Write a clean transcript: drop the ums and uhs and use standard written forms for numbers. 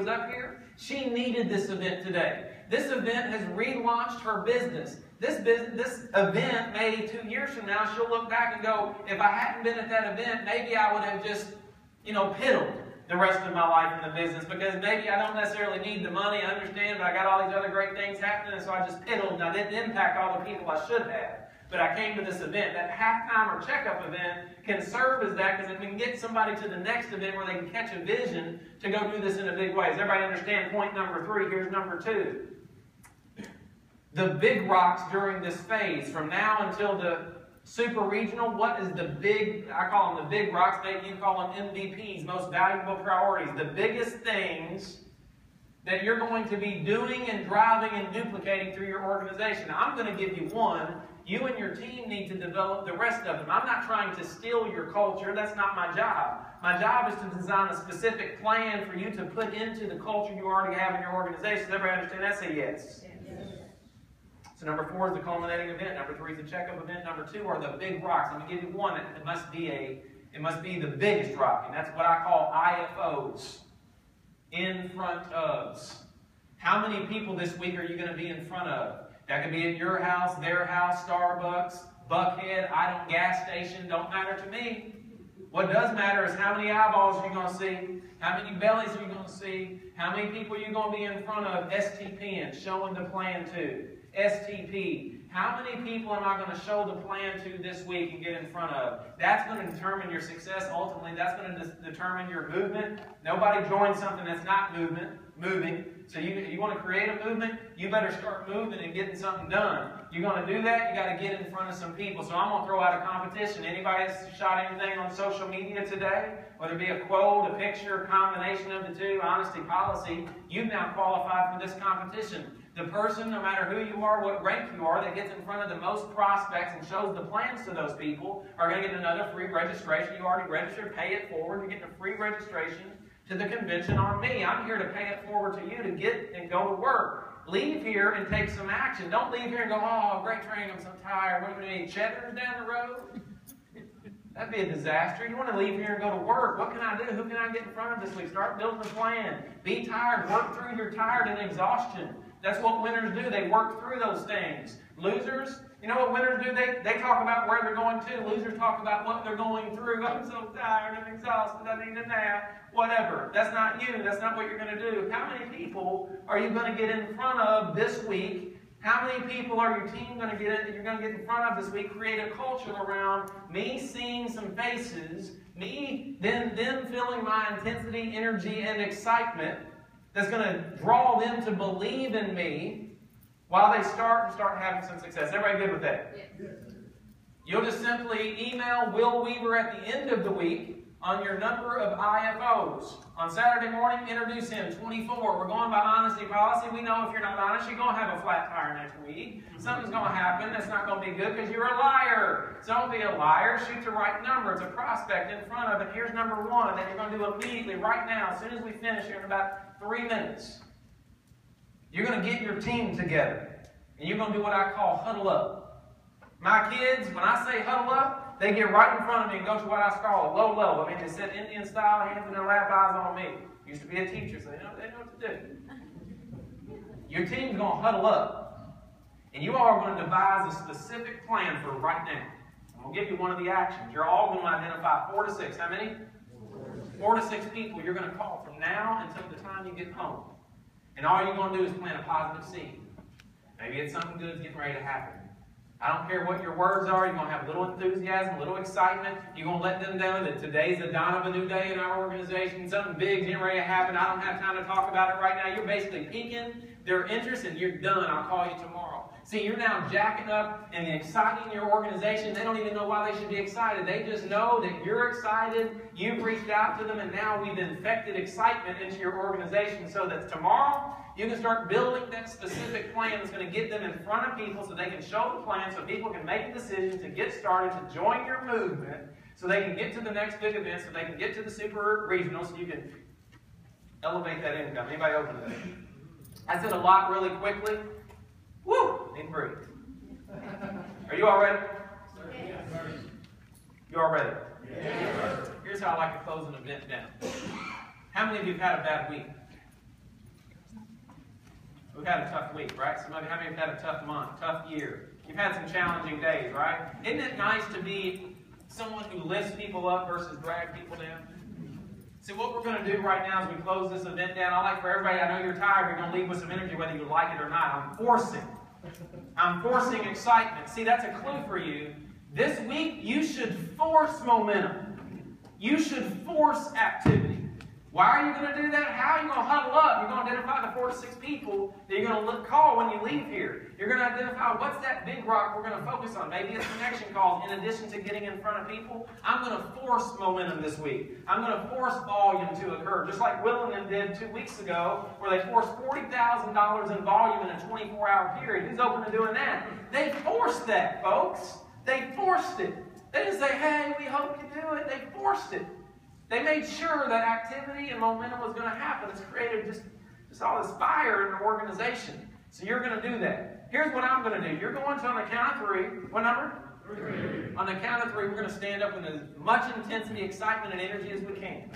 was up here, she needed this event today. This event has relaunched her business. This event, maybe 2 years from now, she'll look back and go, if I hadn't been at that event, maybe I would have just, piddled the rest of my life in the business, because maybe I don't necessarily need the money, I understand, but I got all these other great things happening, and so I just piddled, and I didn't impact all the people I should have. But I came to this event. That halftime or checkup event can serve as that, because it can get somebody to the next event where they can catch a vision to go do this in a big way. Does everybody understand point number 3? Here's number 2. The big rocks during this phase, from now until the super regional, what is the big, I call them the big rocks, maybe you call them MVPs, most valuable priorities. The biggest things that you're going to be doing and driving and duplicating through your organization. Now, I'm going to give you one. You and your team need to develop the rest of them. I'm not trying to steal your culture. That's not my job. My job is to design a specific plan for you to put into the culture you already have in your organization. Does everybody understand that? Say yes. So number 4 is the culminating event. Number 3 is the checkup event. Number 2 are the big rocks. I'm going to give you one. It must be the biggest rock, and that's what I call IFOs. In front ofs. How many people this week are you going to be in front of? That could be at your house, their house, Starbucks, Buckhead, Idle gas station. Don't matter to me. What does matter is how many eyeballs are you going to see, how many bellies are you going to see, how many people are you going to be in front of STP and showing the plan to. STP. How many people am I going to show the plan to this week and get in front of? That's going to determine your success. Ultimately, that's going to determine your movement. Nobody joins something that's not moving. So you want to create a movement, you better start moving and getting something done. You're going to do that, you got to get in front of some people. So I'm going to throw out a competition. Anybody that's shot anything on social media today, whether it be a quote, a picture, a combination of the two, honesty, policy, you've now qualified for this competition. The person, no matter who you are, what rank you are, that gets in front of the most prospects and shows the plans to those people are going to get another free registration. You already registered, pay it forward. You're getting a free registration to the convention on me. I'm here to pay it forward to you to get and go to work. Leave here and take some action. Don't leave here and go, oh, great training, I'm so tired. What do we need, Cheddar's down the road? That'd be a disaster. You want to leave here and go to work. What can I do? Who can I get in front of this week? Start building a plan. Be tired. Work through your tired and exhaustion. That's what winners do. They work through those things. Losers, you know what winners do? They talk about where they're going to. Losers talk about what they're going through. I'm so tired. I'm exhausted. I need a nap. Whatever. That's not you. That's not what you're going to do. How many people are you going to get in front of this week? How many people are your team going to get in, you're going to get in front of this week? Create a culture around me seeing some faces, me them feeling my intensity, energy, and excitement that's going to draw them to believe in me while they start having some success. Everybody good with that? Yes. You'll just simply email Will Weaver at the end of the week on your number of IFOs. On Saturday morning, introduce him, 24. We're going by honesty policy. We know if you're not honest, you're going to have a flat tire next week. Something's going to happen that's not going to be good because you're a liar. So don't be a liar. Shoot the right number. It's a prospect in front of it. Here's number 1 that you're going to do immediately, right now, as soon as we finish here in about 3 minutes. You're going to get your team together. And you're going to do what I call huddle up. My kids, when I say huddle up, they get right in front of me and go to what I call a low level. I mean, they sit Indian style, hands in their lap, eyes on me. Used to be a teacher, so they know what to do. Your team's going to huddle up. And you all are going to devise a specific plan for right now. I'm going to give you one of the actions. You're all going to identify 4 to 6. How many? 4 to 6 people you're going to call from now until the time you get home. And all you're going to do is plant a positive seed. Maybe it's something good's getting ready to happen. I don't care what your words are. You're going to have a little enthusiasm, a little excitement. You're going to let them know that today's the dawn of a new day in our organization. Something big's getting ready to happen. I don't have time to talk about it right now. You're basically piquing their interest, and you're done. I'll call you tomorrow. See, you're now jacking up and exciting your organization. They don't even know why they should be excited. They just know that you're excited. You've reached out to them, and now we've infected excitement into your organization so that tomorrow you can start building that specific plan that's going to get them in front of people so they can show the plan so people can make a decision to get started, to join your movement, so they can get to the next big event, so they can get to the super regional, so you can elevate that income. Anybody open to that? I said a lot really quickly. Woo! Need to breathe. Are you all ready? Yes. You all ready? Yes. Here's how I like to close an event down. How many of you have had a bad week? We've had a tough week, right? Some of you, how many have had a tough month, tough year? You've had some challenging days, right? Isn't it nice to be someone who lifts people up versus drag people down? See, what we're going to do right now as we close this event down, I'd like for everybody, I know you're tired, you're going to leave with some energy whether you like it or not. I'm forcing excitement. See, that's a clue for you. This week, you should force momentum. You should force activity. Why are you going to do that? How are you going to huddle up? You're going to identify the 4 to 6 people that you're going to call when you leave here. You're going to identify what's that big rock we're going to focus on. Maybe it's connection calls. In addition to getting in front of people, I'm going to force momentum this week. I'm going to force volume to occur. Just like Will and them did 2 weeks ago, where they forced $40,000 in volume in a 24-hour period. Who's open to doing that? They forced that, folks. They forced it. They didn't say, hey, we hope you do it. They forced it. They made sure that activity and momentum was going to happen. It's created just all this fire in the organization. So you're going to do that. Here's what I'm going to do. You're going to, on the count of 3. What number? 3. On the count of 3, we're going to stand up with as much intensity, excitement, and energy as we can.